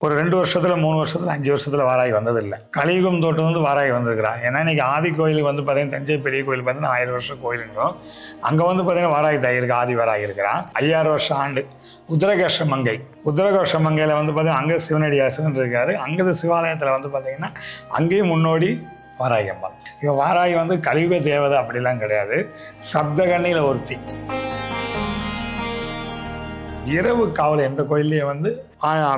ஒரு 2 வருஷத்துல 3 வருஷத்துல 5 வருஷத்துல வாராகி வந்ததில்லை. கலியுகம் தோட்டம் வந்து வாராகி வந்திருக்கிறான். ஏன்னா இன்னைக்கு ஆதி கோயிலுக்கு வந்து பார்த்தீங்கன்னா தஞ்சை பெரிய கோயில் பார்த்தீங்கன்னா 1000 வருஷம் கோயிலுங்கிறோம். அங்கே வந்து பார்த்தீங்கன்னா வாராகி தாய் இருக்கு, ஆதி வாராகி இருக்கிறான். 5000 வருஷம் ஆண்டு உத்தரகர்ஷ மங்கை. உத்தரகர்ஷ மங்கையில் வந்து பார்த்தீங்கன்னா அங்கே சிவனடி அரசன் இருக்காரு. அங்கே சிவாலயத்தில் வந்து பார்த்தீங்கன்னா அங்கேயும் முன்னோடி வாராகி அம்மா. இவ வாராகி வந்து கலியுக தேவதை அப்படிலாம் கிடையாது, சப்தகண்ணியில் ஒருத்தி. இரவு காவல் எந்த கோயிலையும் வந்து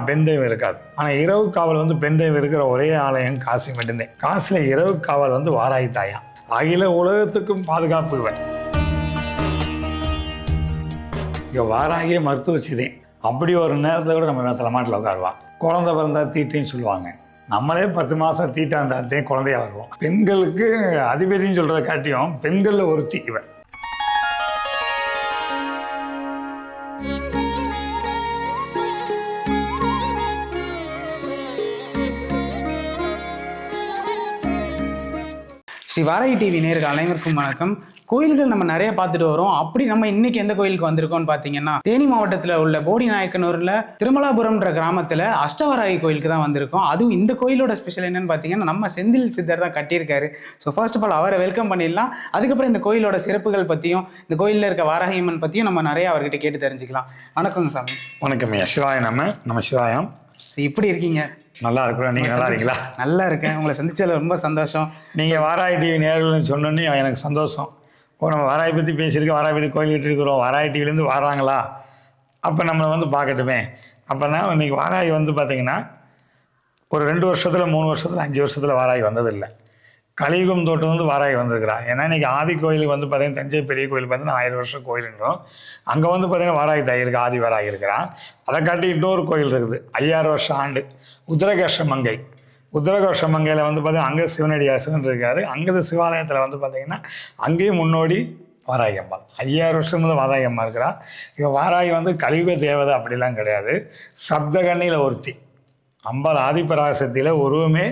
பெண் தெய்வம் இருக்காது. ஆனால் இரவு காவல் வந்து பெண் தெய்வம் இருக்கிற ஒரே ஆலயம் காசி மட்டும்தான். காசியில் இரவு காவல் வந்து வாராகி தாயா. அகில உலகத்துக்கும் பாதுகாப்பு இவன். இங்கே வாராகிய மருத்துவச்சிதேன். அப்படி ஒரு நேரத்தில் கூட நம்ம தலைமாட்டில் உட்காருவான். குழந்தை பிறந்தா தீட்டின்னு சொல்லுவாங்க. நம்மளே 10 மாதம் தீட்டா இருந்தாலே குழந்தையா வருவோம். பெண்களுக்கு அதிபதினு சொல்கிறத காட்டியும் பெண்களில் ஒருத்தி இவன். ஸ்ரீ வாராகி டிவி நேயர்கள் அனைவருக்கும் வணக்கம். கோயில்கள் நம்ம நிறைய பார்த்துட்டு வரோம். அப்படி நம்ம இன்னைக்கு எந்த கோயிலுக்கு வந்திருக்கோம்னு பார்த்தீங்கன்னா, தேனி மாவட்டத்தில் உள்ள போடி நாயக்கனூரில் திருமலாபுரம்ன்ற கிராமத்தில் அஷ்டவாராகி கோயிலுக்கு தான் வந்திருக்கோம். அதுவும் இந்த கோயிலோட ஸ்பெஷல் என்னன்னு பார்த்தீங்கன்னா, நம்ம செந்தில் சித்தர் தான் கட்டியிருக்காரு. ஸோ ஃபர்ஸ்ட் ஆஃப் ஆல் அவரை வெல்கம் பண்ணிடலாம். அதுக்கப்புறம் இந்த கோயிலோட சிறப்புகள் பற்றியும் இந்த கோயிலில் இருக்க வாராகியம்மன் பற்றியும் நம்ம நிறைய அவர்கிட்ட கேட்டு தெரிஞ்சுக்கலாம். வணக்கங்க சாமி. வணக்கம் ஐயா. சிவாய நம்ம சிவாயம். எப்படி இருக்கீங்க? நல்லா இருக்கிறோம். நீங்கள் நல்லா இருக்கீங்களா? நல்லா இருக்கேன். உங்களை சந்திச்சதில் ரொம்ப சந்தோஷம். நீங்கள் வாராகி டிவி நேர்கள்னு சொன்னோன்னே எனக்கு சந்தோஷம். நம்ம வாராகி பற்றி பேசியிருக்கோம், வாராகி பற்றி கோயில் இருக்கிறோம், வாராகி டிவிலேருந்து வராங்களா, அப்போ நம்மளை வந்து பார்க்கட்டுமே. அப்போனா இன்றைக்கி வாராகி வந்து பார்த்திங்கன்னா ஒரு 2 வருஷத்துல 3 வருஷத்துல 5 வருஷத்தில் வாராகி வந்ததில்லை. கலியுகம் தோட்டம் வந்து வாராகி வந்திருக்கிறான். ஏன்னா இன்றைக்கி ஆதி கோயிலுக்கு வந்து பார்த்திங்கன்னா தஞ்சை பெரிய கோயில் பார்த்தீங்கன்னா 1000 வருஷம் கோயிலுங்கிறோம். அங்கே வந்து பார்த்திங்கன்னா வாராகி தாய் இருக்கு, ஆதி வாராகி இருக்கிறான். அதை காட்டி இன்னொரு கோயில் இருக்குது, 5000 வருஷம் ஆண்டு உத்தரகர்ஷ மங்கை. உத்தரகர்ஷ மங்கையில் வந்து பார்த்திங்கன்னா அங்கே சிவனடி அரசன் இருக்காரு. அங்கே சிவாலயத்தில் வந்து பார்த்திங்கன்னா அங்கேயும் முன்னோடி வாராகி அம்மா. 5000 வருஷம் வந்து வாராகி அம்மா இருக்கிறா. இவ வாராகி வந்து கலியுக தேவதை அப்படிலாம் கிடையாது, சப்தகண்ணியில் ஒருத்தி. அம்பாள் ஆதிபராசக்தியில் உருவமே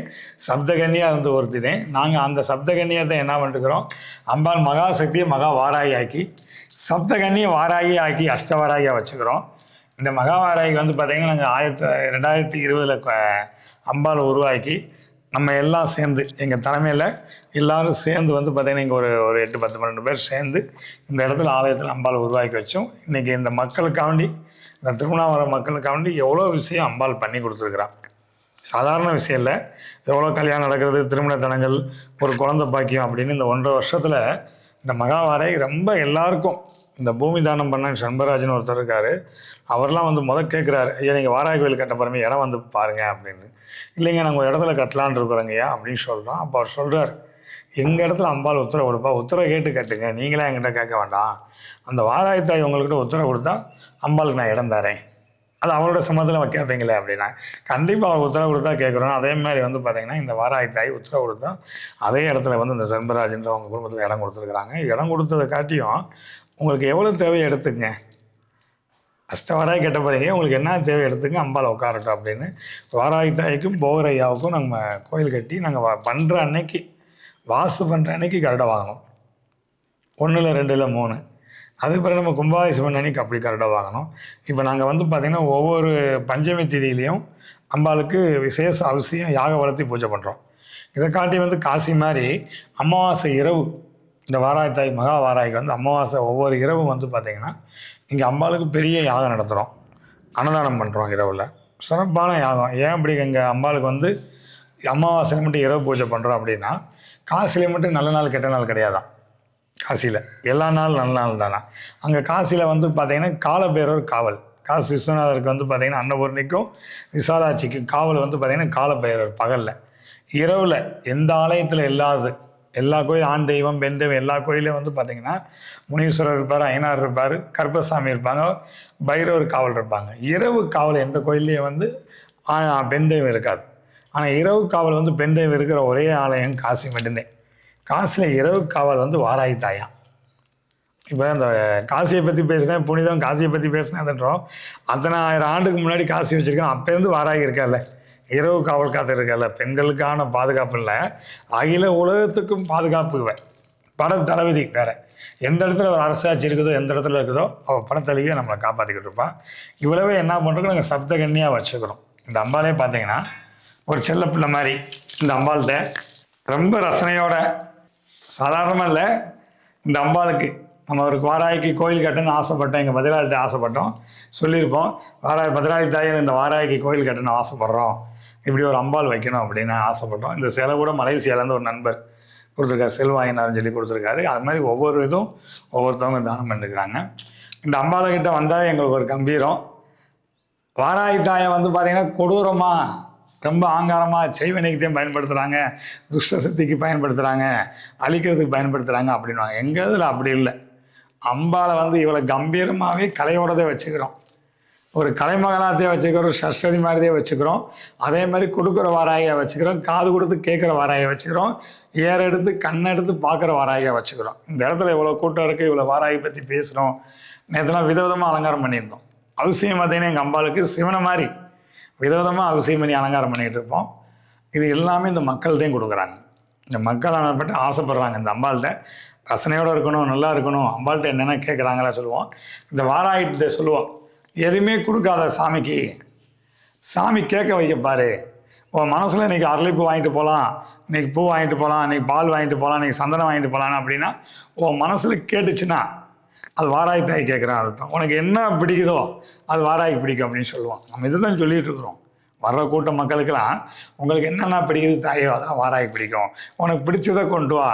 சப்தகன்னியாக இருந்து ஒருத்தினேன். நாங்கள் அந்த சப்தகன்னியத்தை என்ன பண்ணிருக்கிறோம், அம்பாள் மகாசக்தியை மகா வாராகி ஆக்கி சப்தகன்னியை வாராகி ஆக்கி அஷ்டவாராகியாக வச்சுக்கிறோம். இந்த மகாவாராகி வந்து பார்த்திங்கன்னா நாங்கள் 2020 அம்பாள் உருவாக்கி நம்ம எல்லாம் சேர்ந்து எங்கள் தலைமையில் எல்லோரும் சேர்ந்து வந்து பார்த்திங்கன்னா இங்கே ஒரு 8-10-12 பேர் சேர்ந்து இந்த இடத்துல ஆலயத்தில் அம்பாள் உருவாக்கி வச்சோம். இன்றைக்கி இந்த மக்களுக்காண்டி, இந்த திருவண்ணாமலை மக்களுக்காண்டி எவ்வளோ விஷயம் அம்பாள் பண்ணி கொடுத்துருக்குறான். சாதாரண விஷயம் இல்லை. எவ்வளோ கல்யாணம் நடக்கிறது, திருமண தனங்கள், ஒரு குழந்தை பாக்கியம் அப்படின்னு இந்த 1.5 வருஷத்தில் இந்த மகாவாராகி ரொம்ப எல்லாருக்கும். இந்த பூமி தானம் பண்ண சண்பராஜன் ஒருத்தர் இருக்கார். அவர்லாம் வந்து கேட்குறாரு, ஐயா நீங்கள் வாராகி கோயில் கட்ட போகிறமே இடம் வந்து பாருங்கள் அப்படின்னு. இல்லைங்க நாங்கள் ஒரு இடத்துல கட்டலான்னு இருக்கிறோங்கய்யா அப்படின்னு சொல்கிறோம். அப்போ அவர் சொல்கிறார், எங்கள் இடத்துல அம்பாள் உத்தரவு கொடுப்பா, உத்தரவு கேட்டு கட்டுங்க, நீங்களே என்கிட்ட கேட்க வேண்டாம். அந்த வாராகி தாய் உங்கள்கிட்ட உத்தரவு கொடுத்தா அம்பாளுக்கு நான் இடம் தரேன், அது அவரோட சம்மதத்தில் கேட்பீங்களே அப்படின்னா. கண்டிப்பாக அவர் உத்தரவு கொடுத்தா கேட்குறோம். அதே மாதிரி வந்து பார்த்திங்கன்னா இந்த வாராகி தாய் உத்தரவு கொடுத்தா அதே இடத்துல வந்து இந்த சண்பராஜன்ற அவங்க குடும்பத்தில் இடம் கொடுத்துருக்குறாங்க. இடம் கொடுத்ததை காட்டியும் உங்களுக்கு எவ்வளோ தேவையை எடுத்துக்கங்க, அஷ்டவாராகி கட்ட போகிறீங்க, உங்களுக்கு என்ன தேவை எடுத்துங்க, அம்பாள் உட்காரட்டும் அப்படின்னு வாராகி தாய்க்கும் போகரையாவுக்கும் நம்ம கோயில் கட்டி நாங்கள் பண்ணுற அன்னைக்கு, வாசு பண்ணுற அன்னைக்கு கரெக்டாக வாங்கணும். 1 இல்லை 2 இல்லை 3. அதுக்கு பிறகு நம்ம கும்பாபிஷேகம் பண்ண அன்னைக்கு அப்படி கரெக்டாக வாங்கணும். இப்போ நாங்கள் வந்து பார்த்திங்கன்னா ஒவ்வொரு பஞ்சமி திதியிலையும் அம்பாளுக்கு விசேஷ அவசியம் யாக வளர்த்தி பூஜை பண்ணுறோம். இதை காட்டி வந்து காசி மாதிரி அமாவாசை இரவு இந்த வாராகி தாய் மகா வாராகிக்கு வந்து அமாவாசை ஒவ்வொரு இரவும் வந்து பார்த்திங்கன்னா இங்கே அம்பாளுக்கு பெரிய யாகம் நடத்துகிறோம், அன்னதானம் பண்ணுறோம் இரவில். சிறப்பான யாகம். ஏன் அப்படி எங்கள் அம்பாளுக்கு வந்து அமாவாசை மட்டும் இரவு பூஜை பண்ணுறோம் அப்படின்னா, காசியில் மட்டும் நல்ல நாள் கெட்ட நாள் கிடையாதான். காசியில் எல்லா நாளும் நல்ல நாள் தானே. அங்கே காசியில் வந்து பார்த்திங்கன்னா காலபைரவர் காவல். காசி விஸ்வநாதருக்கு வந்து பார்த்திங்கன்னா அன்னபூர்ணிக்கும் விசாலாட்சிக்கும் காவல் வந்து பார்த்திங்கன்னா காலபைரவர் பகலில். இரவில் எந்த ஆலயத்தில் இல்லாது எல்லா கோயில், ஆண் தெய்வம் பெண் தெய்வம் எல்லா கோயிலையும் வந்து பார்த்திங்கன்னா முனீஸ்வரர் இருப்பார், ஐயனார் இருப்பார், கருப்பசாமி இருப்பாங்க, பைரவர் காவல் இருப்பாங்க. இரவு காவல் எந்த கோயிலையும் வந்து பெண் தெய்வம் இருக்காது. ஆனால் இரவு காவல் வந்து பெண் தெய்வம் இருக்கிற ஒரே ஆலயம் காசி மட்டும்தான். காசியில் இரவு காவல் வந்து வாராகி தாயா. இப்போ இந்த காசியை பற்றி பேசினேன், புனிதம் காசியை பற்றி பேசினேன்றோம். அத்தனை 1000 ஆண்டுக்கு முன்னாடி காசி வச்சுருக்கேன். அப்போருந்து வாராகி இருக்கால, இரவு காவல் காத்து இருக்கல. பெண்களுக்கான பாதுகாப்பு இல்லை, அகில உலகத்துக்கும் பாதுகாப்பு இவன். பட தளபதி வேறு. எந்த இடத்துல ஒரு அரசாட்சி இருக்குதோ, எந்த இடத்துல இருக்குதோ அவள் படத்தலைவியை நம்மளை காப்பாற்றிக்கிட்டு இருப்பான். இவ்வளவே என்ன பண்ணுறோம், நாங்கள் சப்தகன்னியாக வச்சுக்கிறோம். இந்த அம்பாலே பார்த்தீங்கன்னா ஒரு செல்ல பிள்ளை மாதிரி இந்த அம்பாள்கிட்ட ரொம்ப ரசனையோட, சாதாரணமாக இல்லை, இந்த அம்பாளுக்கு நம்ம ஒரு வாராய்க்கு கோயில் கட்டணும்னு ஆசைப்பட்டோம், எங்கள் பதிலாளிகிட்ட ஆசைப்பட்டோம், சொல்லியிருப்போம், பதிலாளி தாயில் இந்த வாராய்க்கு கோயில் கட்டணும்னு ஆசைப்பட்றோம், இப்படி ஒரு அம்பாள் வைக்கணும் அப்படின்னு ஆசைப்பட்டோம். இந்த சிலை கூட மலேசியாவிலேருந்து ஒரு நண்பர் கொடுத்துருக்காரு, செல்வாயினார்னு சொல்லி கொடுத்துருக்காரு. அது மாதிரி ஒவ்வொரு இதுவும் ஒவ்வொருத்தவங்க தானம் பண்ணிருக்கிறாங்க. இந்த அம்பாளைகிட்ட வந்தால் எங்களுக்கு ஒரு கம்பீரம். வாராய் தாயை வந்து பார்த்திங்கன்னா கொடூரமாக, ரொம்ப ஆங்காரமாக செய்வினைக்குத்தையும் பயன்படுத்துகிறாங்க, துஷ்ட சக்திக்கு பயன்படுத்துகிறாங்க, அழிக்கிறதுக்கு பயன்படுத்துகிறாங்க அப்படின்வாங்க. எங்கள் இதில் அப்படி இல்லை. அம்பாளை வந்து இவ்வளோ கம்பீரமாகவே கலையோடதே வச்சுக்கிறோம், ஒரு கலைமகளாத்தையே வச்சுக்கிறோம், சரஸ்வதி மாதிரியே வச்சுக்கிறோம். அதே மாதிரி கொடுக்குற வாராயை வச்சுக்கிறோம், காது கொடுத்து கேட்குற வாராயை வச்சுக்கிறோம், ஏறெடுத்து கண்ணெடுத்து பார்க்குற வாராயை வச்சுக்கிறோம். இந்த இடத்துல இவ்வளோ கூட்டம் இருக்குது, இவ்வளோ வாராயை பற்றி பேசுகிறோம். நேற்றுலாம் விதவிதமாக அலங்காரம் பண்ணியிருந்தோம். அவசியம் பார்த்தீங்கன்னா எங்கள் அம்பாளுக்கு சிவனை மாதிரி விதவிதமாக அவசியம் பண்ணி அலங்காரம் பண்ணிகிட்டு இருப்போம். இது எல்லாமே இந்த மக்கள்தான் கொடுக்குறாங்க. இந்த மக்கள் அனுப்பட்டு ஆசைப்படுறாங்க, இந்த அம்பாள்கிட்ட ரசனையோடு இருக்கணும், நல்லா இருக்கணும், அம்பாள்கிட்ட என்னென்ன கேட்குறாங்களா சொல்லுவோம். இந்த வாராயிட்ட சொல்லுவோம், எதுவுமே கொடுக்காத சாமிக்கு, சாமி கேட்க வைக்கப்பாரு. உன் மனசில் இன்றைக்கி அரளிப்பூ வாங்கிட்டு போகலாம், இன்றைக்கி பூ வாங்கிட்டு போகலாம், இன்றைக்கி பால் வாங்கிட்டு போகலாம், இன்றைக்கி சந்தனம் வாங்கிட்டு போகலான்னு அப்படின்னா உன் மனசில் கேட்டுச்சுன்னா அது வாராய் தாய் கேட்குறான் அர்த்தம். உனக்கு என்ன பிடிக்குதோ அது வாராய்க்கு பிடிக்கும் அப்படின்னு சொல்லுவான். நம்ம இதை தான் சொல்லிகிட்டு இருக்கிறோம். வர்ற கூட்ட மக்களுக்கெல்லாம் உங்களுக்கு என்னென்ன பிடிக்குது தாயோ அதெல்லாம் வாராய்க்கு பிடிக்கும், உனக்கு பிடிச்சதை கொண்டு வா,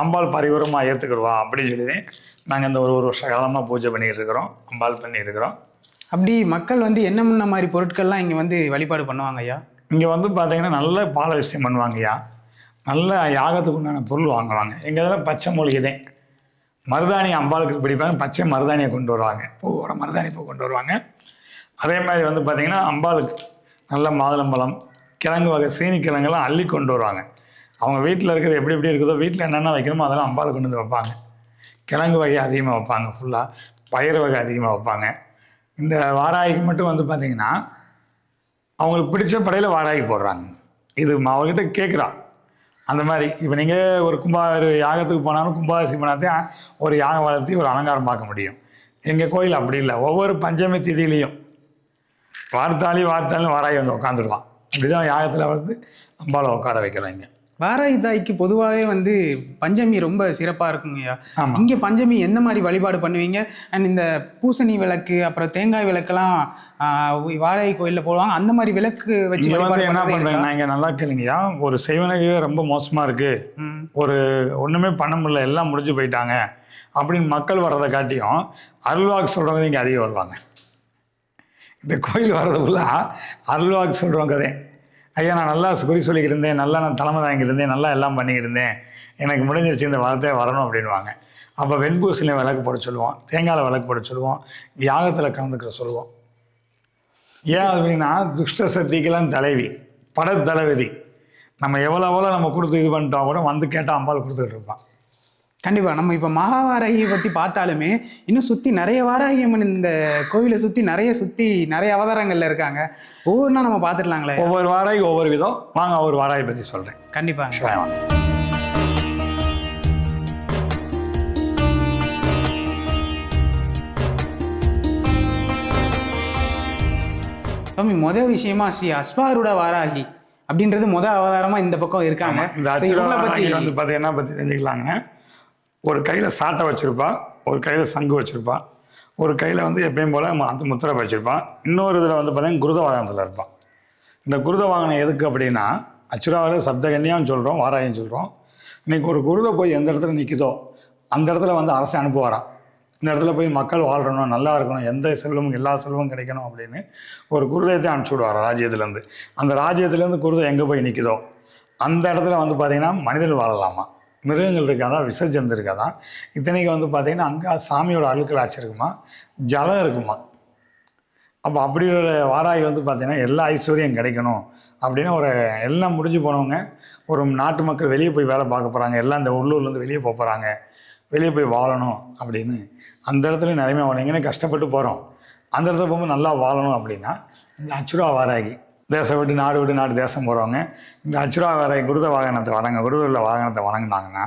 அம்பாள் பரிவரமாக ஏற்றுக்கிடுவா அப்படின்னு சொல்லி நாங்கள் இந்த ஒரு வருஷ காலமாக பூஜை பண்ணிகிட்டு இருக்கிறோம், அம்பாள் பண்ணிகிட்டு இருக்கிறோம். அப்படி மக்கள் வந்து என்ன முன்ன மாதிரி பொருட்கள்லாம் இங்கே வந்து வழிபாடு பண்ணுவாங்க ஐயா? இங்கே வந்து பார்த்தீங்கன்னா நல்ல பால விஷயம் பண்ணுவாங்கய்யா, நல்ல யாகத்துக்கு உண்டான பொருள் வாங்குவாங்க. எங்கள் இதில் பச்சை மூலிகைதான், மருதாணி அம்பாளுக்கு பிடிப்பாங்க, பச்சை மருதாணியை கொண்டு வருவாங்க, பூவோட மருதாணி பூ கொண்டு வருவாங்க. அதே மாதிரி வந்து பார்த்திங்கன்னா அம்பாளுக்கு நல்ல மாதுளம்பழம், கிழங்கு வகை, சீனி கிழங்கெல்லாம் அள்ளி கொண்டு வருவாங்க. அவங்க வீட்டில் இருக்கிறது எப்படி எப்படி இருக்குதோ, வீட்டில் என்னென்ன வைக்கணுமோ அதெல்லாம் அம்பாளுக்கு கொண்டு வந்து வைப்பாங்க. கிழங்கு வகை அதிகமாக வைப்பாங்க, ஃபுல்லாக பயிர் வகை அதிகமாக வைப்பாங்க. இந்த வாராய்க்கு மட்டும் வந்து பார்த்திங்கன்னா அவங்களுக்கு பிடிச்ச படையில் வாராய்க்கு போடுறாங்க. இது அவங்ககிட்ட கேட்குறான். அந்த மாதிரி இப்போ நீங்கள் ஒரு ஒரு யாகத்துக்கு போனாலும் கும்பாபிஷேகம் பண்ணாதான் ஒரு யாகம் வளர்த்தி ஒரு அலங்காரம் பார்க்க முடியும். எங்கள் கோயில் அப்படி இல்லை. ஒவ்வொரு பஞ்சமி திதியிலையும் வார்த்தாலும் வாராய் வந்து உட்காந்துருவான். இப்படிதான் யாகத்தில் வந்து அம்பாவை உட்கார வைக்கிறோம். இங்கே வாராய் தாய்க்கு பொதுவாகவே வந்து பஞ்சமி ரொம்ப சிறப்பாக இருக்குங்கய்யா. இங்கே பஞ்சமி எந்த மாதிரி வழிபாடு பண்ணுவீங்க? அண்ட் இந்த பூசணி விளக்கு, அப்புறம் தேங்காய் விளக்கெல்லாம் வாராய் கோயிலில் போடுவாங்க. அந்த மாதிரி விளக்கு வச்சு என்ன பண்ணுறேன் நான் இங்கே நல்லா கேளுங்கய்யா. ஒரு செய்வனவே ரொம்ப மோசமாக இருக்குது, ஒரு ஒன்றுமே பண்ண முடியல, எல்லாம் முடிஞ்சு போயிட்டாங்க அப்படின்னு மக்கள் வர்றதை காட்டியும் அருள்வாக்கு சொல்கிறவங்க இங்கே அதிகம் வருவாங்க. இந்த கோயில் வர்றதுக்குள்ள அருள்வாக்கு சொல்கிறவங்க கதை, ஐயா நான் நல்லா குறி சொல்லிக்கிட்டு இருந்தேன், நல்லா நான் தலைமை தாங்கிட்டு இருந்தேன், நல்லா எல்லாம் பண்ணிக்கிட்டு இருந்தேன், எனக்கு முடிஞ்சிருச்சு, இந்த வார்த்தையை வரணும் அப்படின்வாங்க. அப்போ வெண்பூசிலையும் விளக்கு போட சொல்லுவோம், தேங்காயில் விளக்கு போட சொல்லுவோம், யாகத்தில் கலந்துக்கிற சொல்லுவோம். ஏன் அப்படின்னா துஷ்ட சக்திக்கெல்லாம் தலைவி, படத்தளபதி. நம்ம எவ்வளோ நம்ம கொடுத்து இது பண்ணிட்டோம் கூட வந்து கேட்டால் அம்பாள் கொடுத்துட்டு இருப்பான். கண்டிப்பாக. நம்ம இப்போ மகாவாராகியை பற்றி பார்த்தாலுமே இன்னும் சுற்றி நிறைய வாராகியம்மன் இந்த கோவிலை சுற்றி நிறைய அவதாரங்கள்ல இருக்காங்க. ஒவ்வொன்றா நம்ம பார்த்துடலாங்களே. ஒவ்வொரு வாராகி ஒவ்வொரு விதம். வாங்க ஒவ்வொரு வாராகி பற்றி சொல்கிறேன். கண்டிப்பாக. சுவாமி, மொதல் விஷயமா ஸ்ரீ அஸ்வாரூட வாராகி அப்படின்றது அவதாரமாக இந்த பக்கம் இருக்காங்க. இந்த அஸ்வாரூட வாராகி வந்து பார்த்தீங்கன்னா பற்றி தெரிஞ்சுக்கலாங்க. ஒரு கையில் சாட்டை வச்சுருப்பா, ஒரு கையில் சங்கு வச்சுருப்பான், ஒரு கையில் வந்து எப்பயும் போல் அந்த முத்திரை வச்சுருப்பான், இன்னொரு இதில் வந்து பார்த்தீங்கன்னா குருத வாகனத்தில் இருப்பான். இந்த குருத வாகனம் எதுக்கு அப்படின்னா அச்சுராவில் சப்தகன்யான்னு சொல்கிறோம், வாராயின்னு சொல்கிறோம். இன்றைக்கி ஒரு குருதை போய் எந்த இடத்துல நிற்குதோ அந்த இடத்துல வந்து அரசு அனுப்புவாராம். இந்த இடத்துல போய் மக்கள் வாழ்றணும், நல்லா இருக்கணும், எந்த செல்வமும் எல்லா செல்வமும் கிடைக்கணும் அப்படின்னு ஒரு குருதயத்தை அனுப்பிச்சி விடுவார் ராஜ்யத்துலேருந்து. அந்த ராஜ்யத்துலேருந்து குருதை எங்கே போய் நிற்குதோ அந்த இடத்துல வந்து பார்த்திங்கன்னா மனிதன் வாழலாமா, மிருகங்கள் இருக்காதா, விசர்ஜந்து இருக்காதா. இத்தனைக்கு வந்து பார்த்திங்கன்னா அங்கே சாமியோட அழுக்கலாட்சி இருக்குமா, ஜலம் இருக்குமா. அப்போ அப்படி ஒரு வாராகி வந்து பார்த்திங்கன்னா எல்லா ஐஸ்வர்யம் கிடைக்கணும் அப்படின்னு ஒரு எல்லாம் முடிஞ்சு போனவங்க, ஒரு நாட்டு மக்கள் வெளியே போய் வேலை பார்க்க போகிறாங்க, எல்லாம் இந்த உள்ளூர்லேருந்து வெளியே போக போகிறாங்க, வெளியே போய் வாழணும் அப்படின்னு அந்த இடத்துல நிறைய எங்கேனே கஷ்டப்பட்டு போகிறோம், அந்த இடத்துல போகும்போது நல்லா வாழணும் அப்படின்னா இந்த அச்சுரா வாராகி, தேசம் விட்டு நாடு தேசம் போகிறவங்க இந்த அச்சுரா வரை குருத வாகனத்தை குருதுள்ள வாகனத்தை வணங்கினாங்கன்னா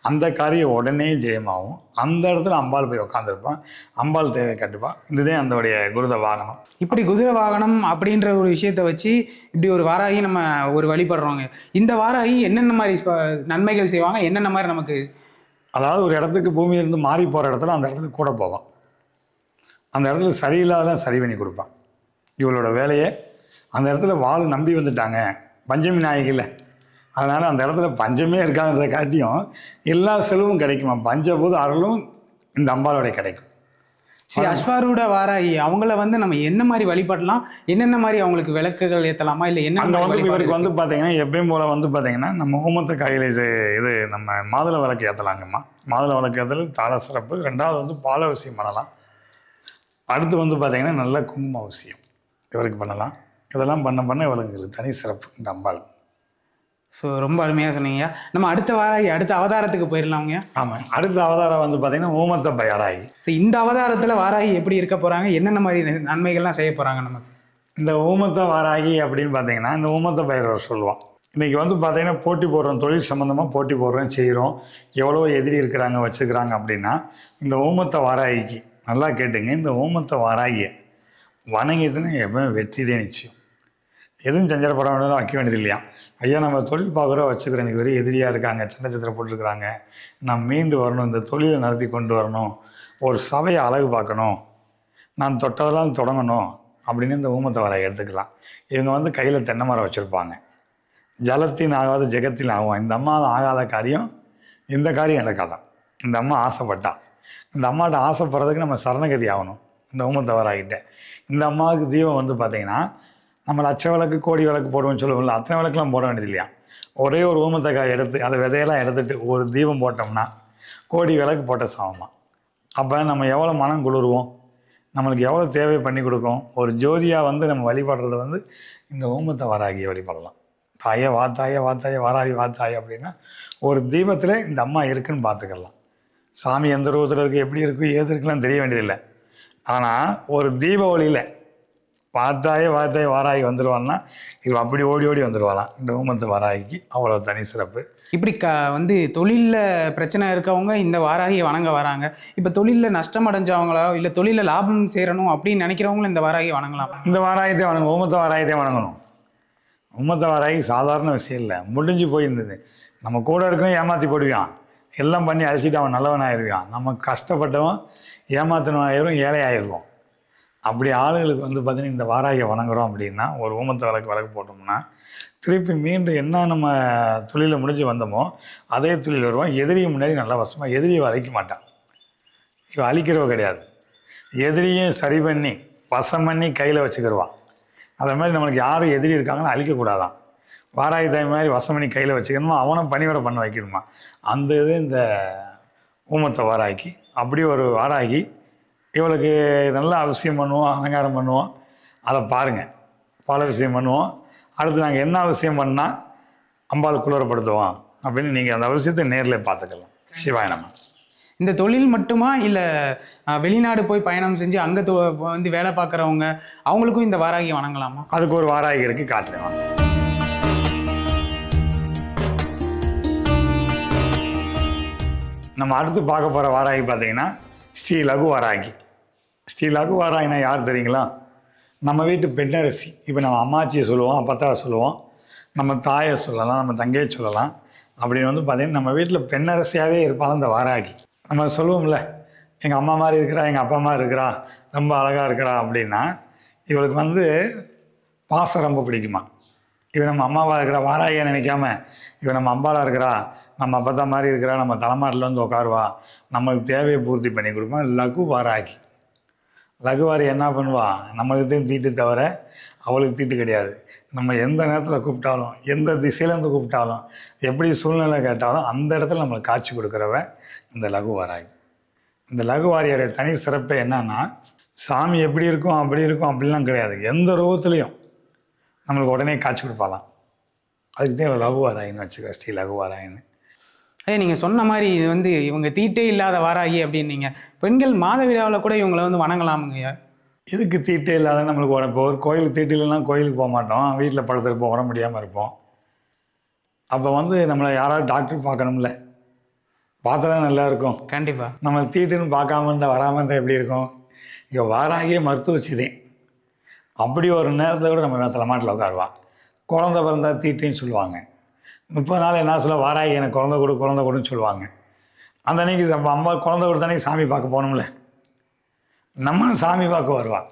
அந்த காரியம் உடனே ஜெயமாகும். அந்த இடத்துல அம்பாள் போய் உட்காந்துருப்பான், அம்பாள் தேவை கட்டுப்பான். இதுதான் அதோடைய குருத வாகனம். இப்படி குதிரை வாகனம் அப்படின்ற ஒரு விஷயத்தை வச்சு இப்படி ஒரு வாராகி நம்ம ஒரு வழிபடுறோங்க. இந்த வாராகி என்னென்ன மாதிரி நன்மைகள் செய்வாங்க, என்னென்ன மாதிரி நமக்கு? அதாவது ஒரு இடத்துக்கு பூமியிலிருந்து மாறி போகிற இடத்துல அந்த இடத்துக்கு கூட போவான். அந்த இடத்துல சரியில்லாதான் சரி பண்ணி கொடுப்பான். இவளோட வேலையை அந்த இடத்துல வாழ் நம்பி வந்துட்டாங்க, பஞ்சமி நாயகில்லை, அதனால் அந்த இடத்துல பஞ்சமே இருக்காங்கிறத காட்டியும் எல்லா செலவும் கிடைக்குமா, பஞ்சபோது அருளும் இந்த அம்பாலோடைய கிடைக்கும். ஸ்ரீ அஸ்வாரூட வாராகி அவங்கள வந்து நம்ம என்ன மாதிரி வழிபடலாம், என்னென்ன மாதிரி அவங்களுக்கு விளக்குகள் ஏற்றலாமா, இல்லை என்ன? அங்கே வந்து இவருக்கு வந்து பார்த்தீங்கன்னா எப்பயும் போல் வந்து பார்த்தீங்கன்னா நம்ம ஊமத்த காயில் இது நம்ம மாதுளை விளக்கு ஏற்றலாங்கம்மா. மாதுளை விளக்கு ஏற்றல் தாள சிறப்பு. ரெண்டாவது வந்து பால அவசியம் பண்ணலாம். அடுத்து வந்து பார்த்தீங்கன்னா நல்ல குங்கும அவசியம் இவருக்கு பண்ணலாம். இதெல்லாம் பண்ண இவளுக்கு தனி சிறப்பு இந்த அம்பாள். ஸோ ரொம்ப அருமையாக சொன்னீங்க. நம்ம அடுத்த வாராகி அடுத்த அவதாரத்துக்கு போயிடலாம்ங்க. ஆமாம், அடுத்த அவதாரம் வந்து பார்த்தீங்கன்னா ஊமத்த வாராகி. ஸோ இந்த அவதாரத்தில் வாராகி எப்படி இருக்க போகிறாங்க, என்னென்ன மாதிரி நன்மைகள்லாம் செய்ய போகிறாங்க நமக்கு? இந்த ஊமத்த வாராகி அப்படின்னு பார்த்தீங்கன்னா இந்த ஊமத்த பைரவர் சொல்லுவான். இன்றைக்கி வந்து பார்த்தீங்கன்னா போட்டி போடுறோம், தொழில் சம்மந்தமாக போட்டி போடுறோம், செய்கிறோம், எவ்வளோ எதிரி இருக்கிறாங்க வச்சுக்கிறாங்க அப்படின்னா இந்த ஊமத்த வாராகிக்கு நல்லா கேட்டுங்க, இந்த ஊமத்த வாராகியை வணங்கிட்டுன்னு எப்பவுமே வெற்றிதே நிச்சயம். எதுவும் செஞ்சிடப்பட வேண்டியதும் வைக்க வேண்டியது இல்லையா. ஐயா நம்ம தொழில் பார்க்குறோம் வச்சுக்கிறோம், எனக்கு வெறும் எதிரியாக இருக்காங்க, சின்ன சித்திரை போட்டுருக்குறாங்க, நான் மீண்டு வரணும், இந்த தொழிலை நடத்தி கொண்டு வரணும், ஒரு சபையை அழகு பார்க்கணும், நான் தொட்டதெல்லாம் தொடங்கணும் அப்படின்னு இந்த ஊமத்த வாராகி எடுத்துக்கலாம். இவங்க வந்து கையில் தென்னை மரம் வச்சுருப்பாங்க. ஜலத்தின் ஆகாத ஜெகத்தில் ஆகும். இந்த அம்மா ஆகாத காரியம் இந்த காரியம் நடக்காதான். இந்த அம்மா ஆசைப்பட்டா, இந்த அம்மாட்ட ஆசைப்படுறதுக்கு நம்ம சரணகதி ஆகணும் இந்த ஊமத்த வாராகிட்ட. இந்த அம்மாவுக்கு தீபம் வந்து பார்த்திங்கன்னா நம்ம லட்ச விளக்கு கோடி விளக்கு போடுவோம்னு சொல்லுவோம்ல, அத்தனை விளக்குலாம் போட வேண்டியது இல்லையா. ஒரே ஒரு ஊமத்தக்காய் எடுத்து அந்த விதையெல்லாம் எடுத்துகிட்டு ஒரு தீபம் போட்டோம்னா கோடி விளக்கு போட்ட சமமா. அப்போ நம்ம எவ்வளோ மனம் குளிர்வோம், நம்மளுக்கு எவ்வளோ தேவை பண்ணி கொடுக்கும். ஒரு ஜோதியாக வந்து நம்ம வழிபடுறது வந்து இந்த ஊமத்த வாராகியை வழிபடலாம். தாயே வாத்தாயே வாத்தாயே வாராகி வாத்தாயே அப்படின்னா ஒரு தீபத்தில் இந்த அம்மா இருக்குன்னு பார்த்துக்கலாம். சாமி எந்த ரூபத்தில் இருக்குது, எப்படி இருக்குது, ஏது இருக்குலாம் தெரிய வேண்டியதில்லை. ஆனால் ஒரு தீப ஒளியில் வாத்தாயே வாராகி வந்துடுவான்னா இவள் அப்படி ஓடி ஓடி வந்துடுவாளாம். இந்த ஊமத்த வாராகிக்கு அவ்வளோ தனி சிறப்பு. இப்படி வந்து தொழிலில் பிரச்சனை இருக்கவங்க இந்த வாராகியை வணங்க வராங்க. இப்போ தொழிலில் நஷ்டம் அடைஞ்சவங்களோ இல்லை தொழிலில் லாபம் சேரணும் அப்படின்னு நினைக்கிறவங்களும் இந்த வாராகியை வணங்கலாம். இந்த வாராகியத்தை வணங்கணும், ஊமத்த வாராகியத்தை வணங்கணும். ஊமத்த வாராகி சாதாரண விஷயம் இல்லை, முடிஞ்சு போயிருந்தது. நம்ம கூட இருக்கவும் ஏமாற்றி போடுவான், எல்லாம் பண்ணி அழிச்சிட்டு அவன் நல்லவன் ஆயிடுவான். நம்ம கஷ்டப்பட்டவன் ஏமாத்தினவன் ஆயிரும், ஏழை ஆயிடுவோம். அப்படி ஆளுகளுக்கு வந்து பார்த்திங்கன்னா இந்த வாராகியை வணங்குறோம் அப்படின்னா ஒரு ஊமத்த விளக்கு போட்டோம்னா திருப்பி மீண்டும் என்ன நம்ம தொழிலில் முடிஞ்சு வந்தோமோ அதே தொழில் வருவான். எதிரியை முன்னாடி நல்லா வசமாக எதிரியை அழிக்க மாட்டான். இவன் அழிக்கிறவ கிடையாது, எதிரியும் சரி பண்ணி வசம் பண்ணி கையில் வச்சுக்கிடுவான். அதே மாதிரி நம்மளுக்கு யாரும் எதிரி இருக்காங்கன்னு அழிக்கக்கூடாதான். வாராகி தாய் மாதிரி வசம் பண்ணி கையில் வச்சுக்கணுமா, அவனும் பணிவிட பண்ண வைக்கணுமா. அந்த இது இந்த ஊமத்த வாராகி. அப்படி ஒரு வாராகி இவளுக்கு நல்லா அவசியம் பண்ணுவோம், அலங்காரம் பண்ணுவோம். அதை பாருங்கள், பல விஷயம் பண்ணுவோம். அடுத்து நாங்கள் என்ன அவசியம் பண்ணால் அம்பாள் குளிரப்படுத்துவோம் அப்படின்னு நீங்கள் அந்த அவசியத்தை நேரில் பார்த்துக்கலாம். சிவாய நம. இந்த தொழில் மட்டுமா இல்லை வெளிநாடு போய் பயணம் செஞ்சு அங்கே வந்து வேலை பார்க்குறவங்க அவங்களுக்கும் இந்த வாராகியை வணங்கலாமா? அதுக்கு ஒரு வாராகி இருக்குது, காட்டுறேன். நம்ம அடுத்து பார்க்க போகிற வாராகி பார்த்தீங்கன்னா ஸ்ரீ லகு வாராகி. ஸ்ரீ லகு வாராகினா யார் தெரியுங்களா? நம்ம வீட்டு பெண்ணரசி. இப்போ நம்ம அம்மாச்சியை சொல்லுவோம், அப்பத்தாவை சொல்லுவோம், நம்ம தாயை சொல்லலாம், நம்ம தங்கையை சொல்லலாம். அப்படின்னு வந்து பார்த்திங்கன்னா நம்ம வீட்டில் பெண்ணரசியாகவே இருப்பாள் இந்த வாராகி. நம்ம சொல்லுவோம்ல, எங்கள் அம்மா மாதிரி இருக்கிறா, எங்கள் அப்பா மாதிரி இருக்கிறா, ரொம்ப அழகாக இருக்கிறா அப்படின்னா இவளுக்கு வந்து பாசம் ரொம்ப பிடிக்குமா. இவன் நம்ம அம்மாவாக இருக்கிறா வாராகியை நினைக்காம இவன் நம்ம அம்பாவாக இருக்கிறா, நம்ம அப்பத்தா மாதிரி இருக்கிறா, நம்ம தலைமாட்டில் வந்து உட்காருவா, நம்மளுக்கு தேவையை பூர்த்தி பண்ணி கொடுப்போம். லகு வாராகி. லகுவாரி என்ன பண்ணுவா, நம்மளுக்கு தான் தீட்டு தவிர அவளுக்கு தீட்டு கிடையாது. நம்ம எந்த நேரத்தில் கூப்பிட்டாலும், எந்த திசையிலேருந்து கூப்பிட்டாலும், எப்படி சூழ்நிலை கேட்டாலும் அந்த இடத்துல நம்மளுக்கு காட்சி கொடுக்குறவன் இந்த லகு வாராகி. இந்த லகுவாரியோடைய தனி சிறப்பு என்னன்னா, சாமி எப்படி இருக்கும் அப்படி இருக்கும் அப்படிலாம் கிடையாது, எந்த ரூபத்துலேயும் நம்மளுக்கு உடனே காட்சி கொடுப்பாலாம். அதுக்கு தான் லகு வாராகின்னு வச்சுக்க, ஸ்ரீ லகு வாராகின்னு. நீங்கள் சொன்ன மாதிரி இது வந்து இவங்க தீட்டே இல்லாத வாராகி அப்படின்னீங்க. பெண்கள் மாத விழாவில் கூட இவங்களை வந்து வணங்கலாமுங்க. இதுக்கு தீட்டே இல்லாத நம்மளுக்கு உடம்பு இப்போ ஒரு கோயிலுக்கு தீட்டு இல்லைன்னா கோயிலுக்கு போக மாட்டோம், வீட்டில் படுத்துருப்போம், உடம்பு முடியாமல் இருப்போம். அப்போ வந்து நம்மளை யாராவது டாக்டர் பார்க்கணும்ல, பார்த்தா தான் நல்லா இருக்கும். கண்டிப்பாக. நம்ம தீட்டுன்னு பார்க்காம இருந்தால் வராமல் இருந்தால் எப்படி இருக்கும்? இங்கே வாராகியே மருத்துவ சிதை. அப்படி ஒரு நேரத்தில் கூட நம்ம தலைமாட்டில் உட்காருவான். குழந்தை பிறந்தா தீட்டுன்னு சொல்லுவாங்க. 30 நாள் என்ன சொல்ல, வாராகி எனக்கு குழந்தை கொடுன்னு சொல்லுவாங்க. அந்த அன்னைக்கு அம்மா குழந்தை கொடுத்த அன்னைக்கு சாமி பார்க்க போகணும்ல, நம்மளும் சாமி பார்க்க வருவான்.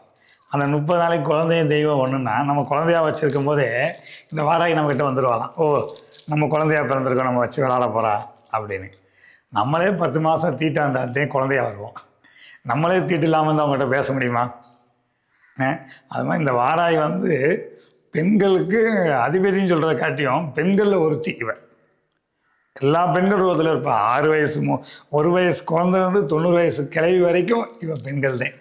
அந்த 30 நாளைக்கு குழந்தையும் தெய்வம் ஒன்றுன்னா நம்ம குழந்தையா வச்சுருக்கும் போதே இந்த வாராகி நம்மக்கிட்ட வந்துடுவாளாம். ஓ, நம்ம குழந்தையா பிறந்திருக்கோம், நம்ம வச்சு விளாட போகிறா அப்படின்னு. நம்மளே 10 மாதம் தீட்டா இருந்தாலே குழந்தையா வருவோம். நம்மளே தீட்டு இல்லாமல் இருந்தால் அவங்ககிட்ட பேச முடியுமா? அது மாதிரி இந்த வாராகி வந்து பெண்களுக்கு அதிபதினு சொல்கிறத காட்டியும் பெண்களில் ஒருத்தி இவன். எல்லா பெண்கள் ரூபத்தில் இருப்பாள். 6 வயசு 1 வயசு குழந்தை வந்து 90 வயசு கிழவி வரைக்கும் இவன் பெண்கள் தான்.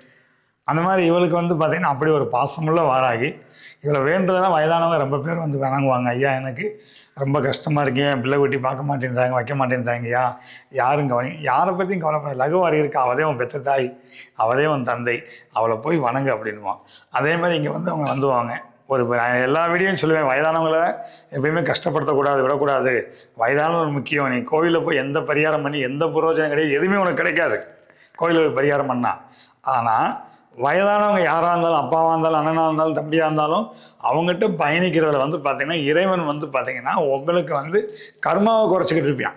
அந்த மாதிரி இவளுக்கு வந்து பார்த்திங்கன்னா அப்படி ஒரு பாசமுள்ள வாராகி. இவளை வேண்டதெல்லாம் வயதானவங்க ரொம்ப பேர் வந்து வணங்குவாங்க. ஐயா, எனக்கு ரொம்ப கஷ்டமாக இருக்கேன், என் பிள்ளை குட்டி பார்க்க மாட்டேன்றாங்க, வைக்க மாட்டேன்றாங்கய்யா, யாரும் யாரை பற்றியும் கவலைப்படாது, லகுவாரி இருக்கா, அவதே உன் பெத்த தாய், அவதே உன் தந்தை, அவளை போய் வணங்கு அப்படின்வான். அதே மாதிரி இங்கே வந்து அவங்க வந்துவாங்க. நான் எல்லா வீடியோவும் சொல்லுவேன், வயதானவங்களை எப்பயுமே கஷ்டப்படுத்தக்கூடாது, விடக்கூடாது. வயதானவங்க முக்கியம். நீ கோயிலில் போய் எந்த பரிகாரம் பண்ணி எந்த புரோஜனம் கிடையாது, எதுவுமே உனக்கு கிடைக்காது கோயிலில் பரிகாரம் பண்ணால். ஆனால் வயதானவங்க யாராக இருந்தாலும், அப்பாவாக இருந்தாலும், அண்ணனாக இருந்தாலும், தம்பியாக இருந்தாலும், அவங்ககிட்ட பயணிக்கிறதுல வந்து பார்த்திங்கன்னா இறைவன் வந்து பார்த்திங்கன்னா உங்களுக்கு வந்து கர்மாவை குறைச்சிக்கிட்டு இருப்பான்.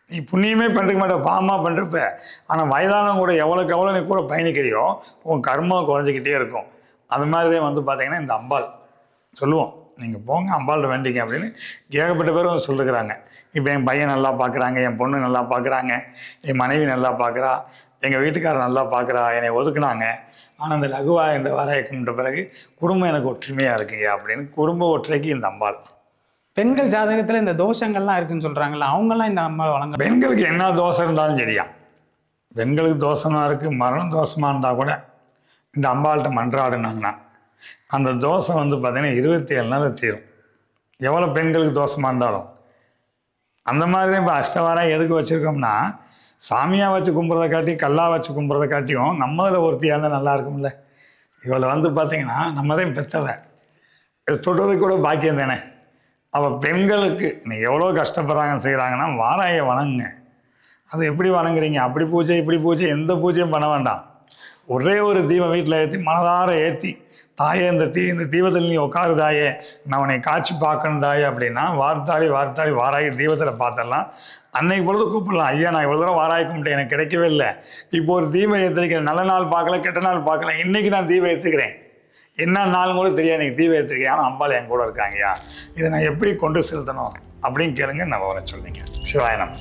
நீ புண்ணியமே பண்ணிருக்க மாட்டேன், பாவமாக பண்ணிருப்ப. ஆனால் வயதானவங்க கூட எவ்வளோக்கு எவ்வளோ நீ கூட பயணிக்கிறியோ உன் கர்மாவை குறைஞ்சிக்கிட்டே இருக்கும். அது மாதிரி தான் வந்து பார்த்திங்கன்னா இந்த அம்பாள் சொல்லுவோம், நீங்கள் போங்க அம்பாள்கிட்ட வேண்டிங்க அப்படின்னு ஏகப்பட்ட பேர் வந்து சொல்லிருக்கிறாங்க. இப்போ என் பையன் நல்லா பார்க்குறாங்க, என் பொண்ணு நல்லா பார்க்குறாங்க, என் மனைவி நல்லா பார்க்குறா, எங்கள் வீட்டுக்காரர் நல்லா பார்க்குறா, என்னை ஒதுக்குனாங்க. ஆனால் இந்த லகுவா இந்த வாராகி கும்பிட்ட பிறகு குடும்பம் எனக்கு ஒற்றுமையாக இருக்குங்க அப்படின்னு குடும்ப ஒற்றைக்கு இந்த அம்பாள். பெண்கள் ஜாதகத்தில் இந்த தோஷங்கள்லாம் இருக்குன்னு சொல்கிறாங்களா, அவங்கெல்லாம் இந்த அம்பாள் வழங்க. பெண்களுக்கு என்ன தோஷம் இருந்தாலும் சரியா, பெண்களுக்கு தோஷமாக இருக்குது, மரணம் தோஷமாக இருந்தால் கூட இந்த அம்பாள்கிட்ட மன்றாடுனாங்கன்னா அந்த தோஷம் வந்து பார்த்திங்கன்னா 27 நாள் தீரும். எவ்வளோ பெண்களுக்கு தோஷமாக இருந்தாலும். அந்த மாதிரி தான் இப்போ அஷ்டவாராகி எதுக்கு வச்சுருக்கோம்னா, சாமியாக வச்சு கும்பிட்றத காட்டி கல்லாக வச்சு கும்பிட்றத காட்டியும் நம்மதில் ஒருத்தியாக இருந்தால் நல்லா இருக்கும்ல. இவளை வந்து பார்த்திங்கன்னா நம்ம தான் பெற்றவன், இது தொட்டதுக்கு கூட பாக்கியம் தானே. அவள் பெண்களுக்கு நீங்கள் எவ்வளோ கஷ்டப்படுறாங்க செய்கிறாங்கன்னா வாராகியை வணங்குங்க. அது எப்படி வணங்குறீங்க? அப்படி பூஜை இப்படி பூஜை எந்த பூஜையும் பண்ண வேண்டாம். ஒரே ஒரு தீபம் வீட்டில் ஏற்றி மனதார ஏற்றி, தாயே இந்த தீபத்தில் நீ உட்காரு தாயே, நான் உன்னை காட்சி பார்க்கணும் தாயே அப்படின்னா வார்த்தாளி வாராகி தீபத்தில் பார்த்தலாம். அன்னைக்கு பொழுது கூப்பிடலாம், ஐயா நான் இவ்வளோ தூரம் வாராகி கும்பிட்டேன், எனக்கு கிடைக்கவே இல்லை, இப்போ ஒரு தீபம் ஏற்றிருக்கிறேன், நல்ல நாள் பார்க்கல கெட்ட நாள் பார்க்கல, இன்றைக்கி நான் தீபம் ஏற்றுக்கிறேன், என்ன நாள் கூட தெரியாது, எனக்கு தீபம் ஏற்றுக்கிறேன், ஆனால் அம்பாள் என் கூட இருக்காங்கய்யா, இதை நான் எப்படி கொண்டு செலுத்தணும் அப்படின்னு கேளுங்க, நான் வர சொல்லுங்க. சிவாயனம்.